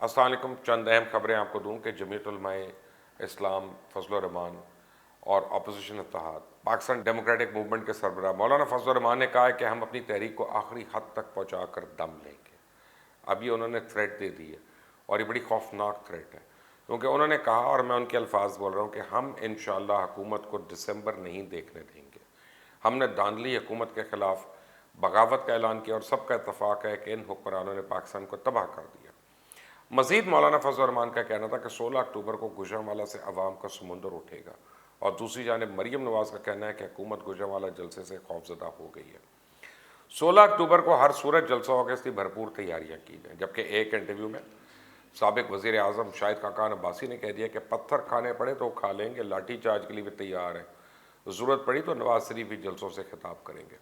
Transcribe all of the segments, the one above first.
السلام علیکم۔ چند اہم خبریں آپ کو دوں کہ جمعیت علماء اسلام فضل الرحمان اور اپوزیشن اتحاد پاکستان ڈیموکریٹک موومنٹ کے سربراہ مولانا فضل الرحمان نے کہا ہے کہ ہم اپنی تحریک کو آخری حد تک پہنچا کر دم لیں گے۔ اب یہ انہوں نے تھریٹ دے دی ہے اور یہ بڑی خوفناک تھریٹ ہے، کیونکہ انہوں نے کہا، اور میں ان کے الفاظ بول رہا ہوں، کہ ہم انشاءاللہ حکومت کو دسمبر نہیں دیکھنے دیں گے۔ ہم نے دھاندلی حکومت کے خلاف بغاوت کا اعلان کیا اور سب کا اتفاق ہے کہ ان حکمرانوں نے پاکستان کو تباہ کر دیا۔ مزید مولانا فضل الرحمان کا کہنا تھا کہ 16 اکتوبر کو گوجرانوالہ سے عوام کا سمندر اٹھے گا، اور دوسری جانب مریم نواز کا کہنا ہے کہ حکومت گوجرانوالہ جلسے سے خوفزدہ ہو گئی ہے۔ 16 اکتوبر کو ہر صورت جلسہ ہوگا، اس کی بھرپور تیاریاں کی جائیں۔ جبکہ ایک انٹرویو میں سابق وزیر اعظم شاہد خاقان عباسی نے کہہ دیا کہ پتھر کھانے پڑے تو کھا لیں گے، لاٹھی چارج کے لیے بھی تیار ہیں، ضرورت پڑی تو نواز شریف بھی جلسوں سے خطاب کریں گے،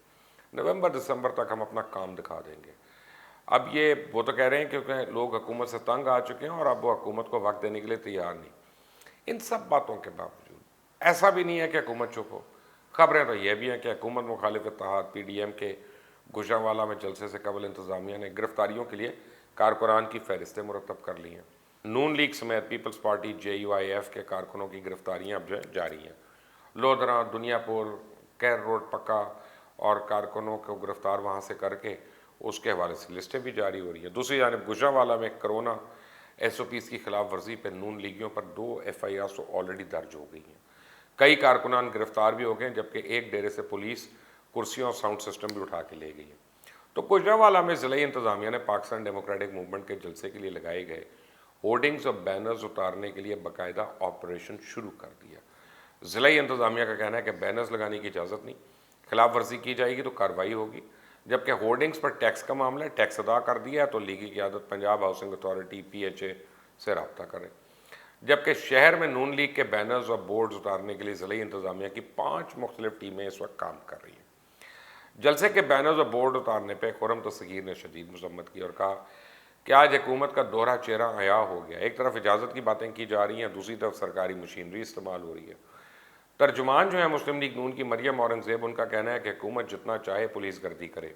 نومبر دسمبر تک ہم اپنا کام دکھا دیں گے۔ اب یہ وہ تو کہہ رہے ہیں کیونکہ لوگ حکومت سے تنگ آ چکے ہیں اور اب وہ حکومت کو وقت دینے کے لیے تیار نہیں۔ ان سب باتوں کے باوجود ایسا بھی نہیں ہے کہ حکومت چپ ہو۔ خبریں تو یہ بھی ہیں کہ حکومت مخالف اتحاد پی ڈی ایم کے گوجرانوالہ میں جلسے سے قبل انتظامیہ نے گرفتاریوں کے لیے کارکنان کی فہرستیں مرتب کر لی ہیں۔ نون لیگ سمیت Peoples Party J U I F کے کارکنوں کی گرفتاریاں اب جاری ہیں۔ لودھراں، دنیا پور، کیر روڈ پکا اور کارکنوں کو گرفتار وہاں سے کر کے اس کے حوالے سے لسٹیں بھی جاری ہو رہی ہیں۔ دوسری جانب گوجرانوالہ میں کرونا ایس او پیز کی خلاف ورزی پر نون لیگیوں پر 2 ایف آئی آرز آلریڈی درج ہو گئی ہیں۔ کئی کارکنان گرفتار بھی ہو گئے ہیں، جبکہ ایک ڈیرے سے پولیس کرسیوں اور ساؤنڈ سسٹم بھی اٹھا کے لے گئی ہے۔ تو گوجرانوالہ میں ضلعی انتظامیہ نے پاکستان ڈیموکریٹک موومنٹ کے جلسے کے لیے لگائے گئے ہورڈنگز اور بینرز اتارنے کے لیے باقاعدہ آپریشن شروع کر دیا۔ ضلعی انتظامیہ کا کہنا ہے کہ بینرز لگانے کی اجازت نہیں، خلاف ورزی کی جائے گی تو کارروائی ہوگی۔ جبکہ ہورڈنگز پر ٹیکس کا معاملہ ہے، ٹیکس ادا کر دیا ہے تو لیگی قیادت Punjab housing authority P H A سے رابطہ کرے۔ جبکہ شہر میں نون لیگ کے بینرز اور بورڈز اتارنے کے لیے ضلعی انتظامیہ کی 5 مختلف ٹیمیں اس وقت کام کر رہی ہیں۔ جلسے کے بینرز اور بورڈ اتارنے پہ خرم تصغیر نے شدید مذمت کی اور کہا کہ آج حکومت کا دوہرا چہرہ عیاں ہو گیا۔ ایک طرف اجازت کی باتیں کی جا رہی ہیں، دوسری طرف سرکاری مشینری استعمال ہو رہی ہے۔ ترجمان جو ہے مسلم لیگ نون کی مریم اورنگزیب، ان کا کہنا ہے کہ حکومت جتنا چاہے پولیس گردی کرے،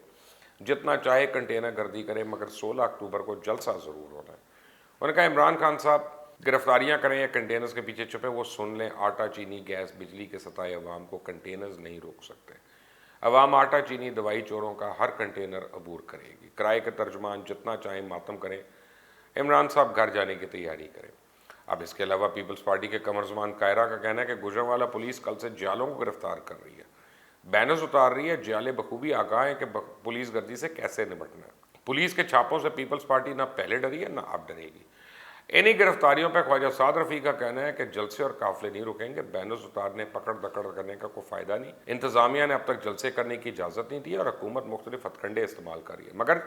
جتنا چاہے کنٹینر گردی کرے، مگر 16 اکتوبر کو جلسہ ضرور ہونا ہے۔ انہوں نے کہا عمران خان صاحب گرفتاریاں کریں یا کنٹینرز کے پیچھے چھپے، وہ سن لیں، آٹا چینی گیس بجلی کے ستائے عوام کو کنٹینرز نہیں روک سکتے۔ عوام آٹا چینی دوائی چوروں کا ہر کنٹینر عبور کرے گی۔ کرائے کے ترجمان جتنا چاہیں ماتم کریں، عمران صاحب گھر جانے کی تیاری کریں۔ اب اس کے علاوہ پیپلز پارٹی کے قمرزمان قاہرہ کا کہنا ہے کہ گوجرانوالہ پولیس کل سے جالوں کو گرفتار کر رہی ہے، بینرز اتار رہی ہے، جالے بخوبی آگاہ ہیں کہ پولیس گردی سے کیسے نمٹنا ہے۔ پولیس کے چھاپوں سے پیپلز پارٹی نہ پہلے ڈری ہے نہ اب ڈرے گی۔ انہی گرفتاریوں پہ خواجہ سعد رفیع کا کہنا ہے کہ جلسے اور قافلے نہیں رکیں گے، بینرز اتارنے پکڑ دکڑ کرنے کا کوئی فائدہ نہیں۔ انتظامیہ نے اب تک جلسے کرنے کی اجازت نہیں دی اور حکومت مختلف ہتھ کنڈے استعمال کر رہی ہے، مگر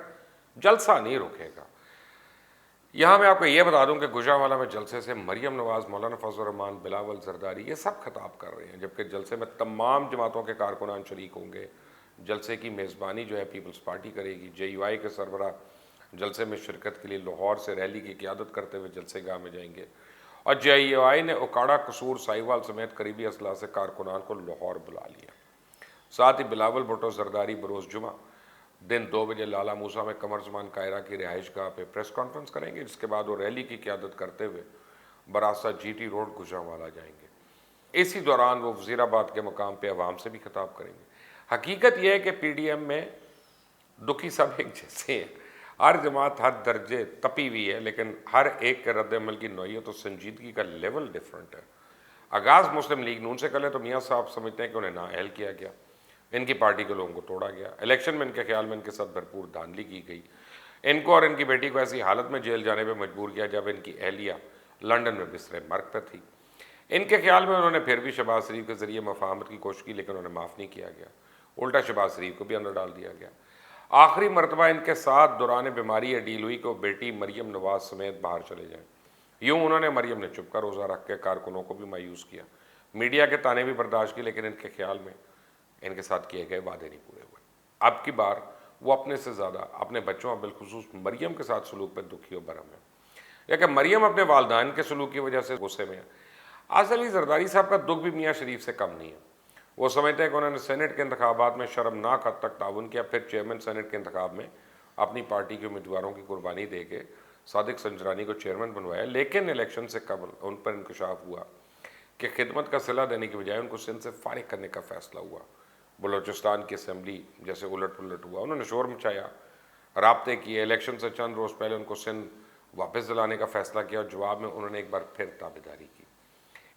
جلسہ نہیں رکے گا۔ یہاں میں آپ کو یہ بتا دوں کہ گوجرانوالہ میں جلسے سے مریم نواز، مولانا فضل الرحمان، بلاول زرداری یہ سب خطاب کر رہے ہیں، جبکہ جلسے میں تمام جماعتوں کے کارکنان شریک ہوں گے۔ جلسے کی میزبانی جو ہے پیپلز پارٹی کرے گی۔ جے یو آئی کے سربراہ جلسے میں شرکت کے لیے لاہور سے ریلی کی قیادت کرتے ہوئے جلسے گاہ میں جائیں گے، اور جے یو آئی نے اکاڑا، قصور، ساہیوال سمیت قریبی اضلاع سے کارکنان کو لاہور بلا لیا۔ ساتھ ہی بلاول بھٹو زرداری بروز جمعہ دن 2 بجے لالا موسیٰ میں قمرزمان قاہرہ کی رہائش گاہ پہ پریس کانفرنس کریں گے، جس کے بعد وہ ریلی کی قیادت کرتے ہوئے براستہ جی ٹی روڈ گوجرانوالہ جائیں گے۔ اسی دوران وہ وزیر آباد کے مقام پہ عوام سے بھی خطاب کریں گے۔ حقیقت یہ ہے کہ پی ڈی ایم میں دکھی سب ایک جیسے ہیں، ہر جماعت ہر درجے تپی ہوئی ہے، لیکن ہر ایک کے رد عمل کی نوعیت و سنجیدگی کا لیول ڈیفرنٹ ہے۔ آغاز مسلم لیگ نون سے کریں تو میاں صاحب سمجھتے ہیں کہ انہیں نااہل کیا گیا، ان کی پارٹی کے لوگوں کو توڑا گیا، الیکشن میں ان کے خیال میں ان کے ساتھ بھرپور دھاندلی کی گئی، ان کو اور ان کی بیٹی کو ایسی حالت میں جیل جانے پہ مجبور کیا جب ان کی اہلیہ لندن میں بستر مرگ پہ تھی۔ ان کے خیال میں انہوں نے پھر بھی شہباز شریف کے ذریعے مفاہمت کی کوشش کی، لیکن انہیں معاف نہیں کیا گیا، الٹا شہباز شریف کو بھی اندر ڈال دیا گیا۔ آخری مرتبہ ان کے ساتھ دوران بیماری ڈیل ہوئی کہ بیٹی مریم نواز سمیت باہر چلے جائیں۔ یوں انہوں نے مریم نے چپ کا روزہ رکھ کے کارکنوں کو بھی مایوس کیا، میڈیا کے تانے بھی برداشت کی، لیکن ان کے خیال میں ان کے ساتھ کیے گئے وعدے نہیں پورے ہوئے۔ اب کی بار وہ اپنے سے زیادہ اپنے بچوں اور بالخصوص مریم کے ساتھ سلوک پہ دکھی و برہم ہے، لیکن مریم اپنے والدین کے سلوک کی وجہ سے غصے میں ہے۔ اصلی زرداری صاحب کا دکھ بھی میاں شریف سے کم نہیں ہے۔ وہ سمجھتے ہیں کہ انہوں نے سینٹ کے انتخابات میں شرمناک حد تک تعاون کیا، پھر چیئرمین سینٹ کے انتخاب میں اپنی پارٹی کے امیدواروں کی قربانی دے کے صادق سنجرانی کو چیئرمین بنوایا، لیکن الیکشن سے قبل ان پر انکشاف ہوا کہ خدمت کا صلہ دینے کی بجائے ان کو سندھ سے فارغ کرنے کا فیصلہ ہوا۔ بلوچستان کی اسمبلی جیسے الٹ پلٹ ہوا، انہوں نے شور مچایا، رابطے کیے، الیکشن سے چند روز پہلے ان کو سندھ واپس دلانے کا فیصلہ کیا، اور جواب میں انہوں نے ایک بار پھر تابعداری کی۔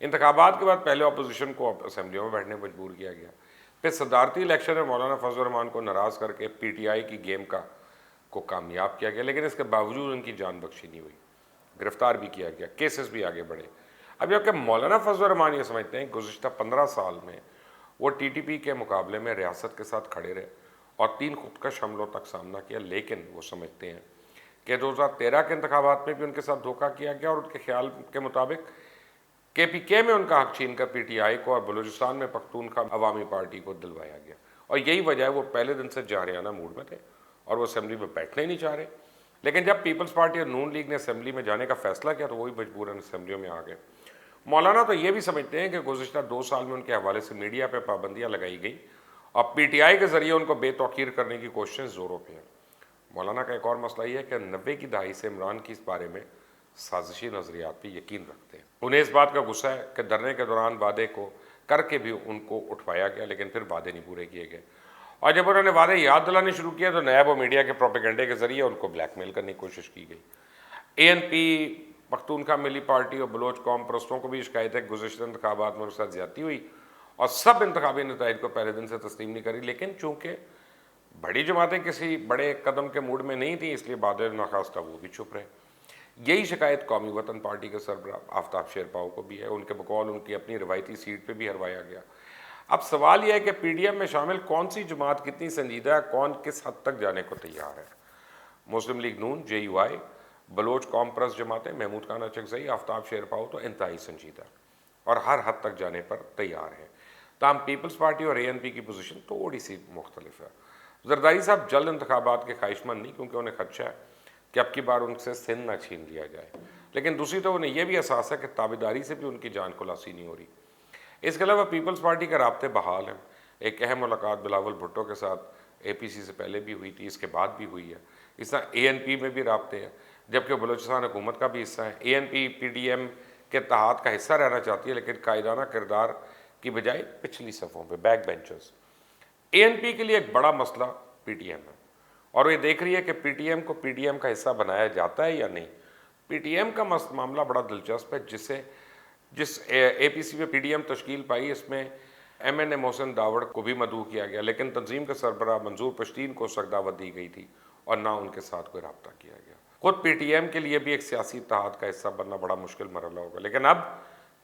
انتخابات کے بعد پہلے اپوزیشن کو اسمبلیوں میں بیٹھنے پر مجبور کیا گیا، پھر صدارتی الیکشن میں مولانا فضل الرحمان کو ناراض کر کے پی ٹی آئی کی گیم کو کامیاب کیا گیا، لیکن اس کے باوجود ان کی جان بخشی نہیں ہوئی، گرفتار بھی کیا گیا، کیسز بھی آگے بڑھے۔ اب جبکہ مولانا فضل الرحمان یہ سمجھتے ہیں گزشتہ 15 سال میں وہ ٹی ٹی پی کے مقابلے میں ریاست کے ساتھ کھڑے رہے اور 3 خودکش حملوں تک سامنا کیا، لیکن وہ سمجھتے ہیں کہ 2013 کے انتخابات میں بھی ان کے ساتھ دھوکہ کیا گیا، اور ان کے خیال کے مطابق کے پی کے میں ان کا حق چھین کر پی ٹی آئی کو اور بلوچستان میں پختونخوا عوامی پارٹی کو دلوایا گیا، اور یہی وجہ ہے وہ پہلے دن سے جارحانہ موڈ میں تھے اور وہ اسمبلی میں بیٹھنا ہی نہیں چاہ رہے۔ لیکن جب پیپلز پارٹی اور نون لیگ نے اسمبلی میں جانے کا فیصلہ کیا تو وہی مجبوراً اسمبلیوں میں آ گئے۔ مولانا تو یہ بھی سمجھتے ہیں کہ گزشتہ 2 سال میں ان کے حوالے سے میڈیا پہ پابندیاں لگائی گئی اور پی ٹی آئی کے ذریعے ان کو بے توقیر کرنے کی کوششیں زوروں پہ ہیں۔ مولانا کا ایک اور مسئلہ یہ ہے کہ 90 کی دہائی سے عمران کی اس بارے میں سازشی نظریات پہ یقین رکھتے ہیں۔ انہیں اس بات کا غصہ ہے کہ دھرنے کے دوران وعدے کو کر کے بھی ان کو اٹھوایا گیا، لیکن پھر وعدے نہیں پورے کیے گئے، اور جب انہوں نے وعدے یاد دلانے شروع کیا تو نیب و میڈیا کے پروپیگنڈے کے ذریعے ان کو بلیک میل کرنے کی کوشش کی گئی۔ اے این پی، پختونخوا ملی پارٹی اور بلوچ قوم پرستوں کو بھی شکایت ہے کہ گزشتہ انتخابات میں ان کے ساتھ زیادتی ہوئی اور سب انتخابی نتائج کو پہلے دن سے تسلیم نہیں کری، لیکن چونکہ بڑی جماعتیں کسی بڑے قدم کے موڈ میں نہیں تھیں اس لیے بعد ناخواستہ وہ بھی چھپ رہے۔ یہی شکایت قومی وطن پارٹی کے سربراہ آفتاب شیرپاؤ کو بھی ہے، ان کے بقول ان کی اپنی روایتی سیٹ پہ بھی ہروایا گیا۔ اب سوال یہ ہے کہ پی ڈی ایم میں شامل کون سی جماعت کتنی سنجیدہ ہے، کون کس حد تک جانے کو تیار ہے۔ مسلم لیگ نون، جے یو آئی، بلوچ قوم پرست جماعتیں، محمود خان اچکزئی، آفتاب شیرپاؤ تو انتہائی سنجیدہ اور ہر حد تک جانے پر تیار ہیں۔ تاہم پیپلز پارٹی اور اے این پی کی پوزیشن تھوڑی سی مختلف ہے۔ زرداری صاحب جلد انتخابات کے خواہش مند نہیں، کیونکہ انہیں خدشہ ہے کہ اب کی بار ان سے سندھ نہ چھین لیا جائے، لیکن دوسری طرف انہیں یہ بھی احساس ہے کہ تابعداری سے بھی ان کی جان خلاصی نہیں ہو رہی۔ اس کے علاوہ پیپلز پارٹی کے رابطے بحال ہیں۔ ایک اہم ملاقات بلاول بھٹو کے ساتھ اے پی سی سے پہلے بھی ہوئی تھی، اس کے بعد بھی ہوئی ہے۔ اس طرح اے این پی میں بھی رابطے ہیں، جبکہ بلوچستان حکومت کا بھی حصہ ہے۔ A N P P D M K اتحاد کا حصہ رہنا چاہتی ہے، لیکن قائدانہ کردار کی بجائے پچھلی صفوں پہ بیک بینچرز۔ اے این پی کے لیے ایک بڑا مسئلہ پی ٹی ایم ہے، اور وہ یہ دیکھ رہی ہے کہ پی ٹی ایم کو پی ڈی ایم کا حصہ بنایا جاتا ہے یا نہیں۔ پی ٹی ایم کا معاملہ بڑا دلچسپ ہے، جس اے پی سی میں پی ڈی ایم تشکیل پائی، اس میں ایم این اے محسن داوڑ کو بھی مدعو کیا گیا، لیکن تنظیم کے سربراہ منظور پشتین کو سخت دعوت دی گئی تھی اور نہ ان کے ساتھ کوئی رابطہ کیا گیا۔ خود پی ٹی ایم کے لیے بھی ایک سیاسی اتحاد کا حصہ بننا بڑا مشکل مرحلہ ہوگا، لیکن اب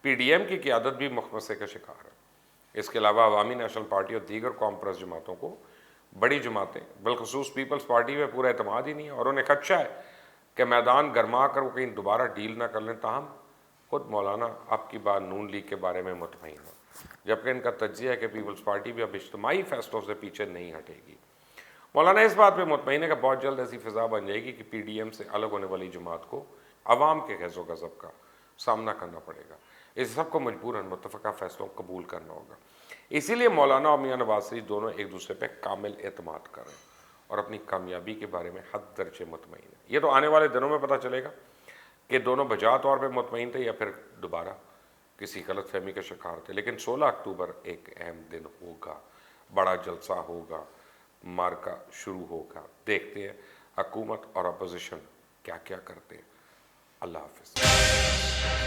پی ڈی ایم کی قیادت بھی مخمصے کا شکار ہے۔ اس کے علاوہ عوامی نیشنل پارٹی اور دیگر قوم پرست جماعتوں کو بڑی جماعتیں بالخصوص پیپلز پارٹی میں پورا اعتماد ہی نہیں ہے، اور انہیں خدشہ ہے کہ میدان گرما کر وہ کہیں دوبارہ ڈیل نہ کر لیں۔ تاہم خود مولانا اب کی بار نون لیگ کے بارے میں مطمئن ہے، جبکہ ان کا تجزیہ ہے کہ پیپلز پارٹی بھی اب اجتماعی فیصلوں سے پیچھے نہیں ہٹے گی۔ مولانا اس بات پہ مطمئن ہے کہ بہت جلد ایسی فضا بن جائے گی کہ پی ڈی ایم سے الگ ہونے والی جماعت کو عوام کے غضب و غضب کا سامنا کرنا پڑے گا۔ اس سب کو مجبوراً متفقہ فیصلوں کو قبول کرنا ہوگا۔ اسی لیے مولانا اور میاں نواز شریف دونوں ایک دوسرے پہ کامل اعتماد کر رہے ہیں اور اپنی کامیابی کے بارے میں حد درجے مطمئن ہیں۔ یہ تو آنے والے دنوں میں پتہ چلے گا کہ دونوں بجا طور پہ مطمئن تھے یا پھر دوبارہ کسی غلط فہمی کا شکار تھے، لیکن 16 اکتوبر ایک اہم دن ہوگا، بڑا جلسہ ہوگا، مارکا شروع ہوگا۔ دیکھتے ہیں حکومت اور اپوزیشن کیا کیا کرتے ہیں۔ اللہ حافظ۔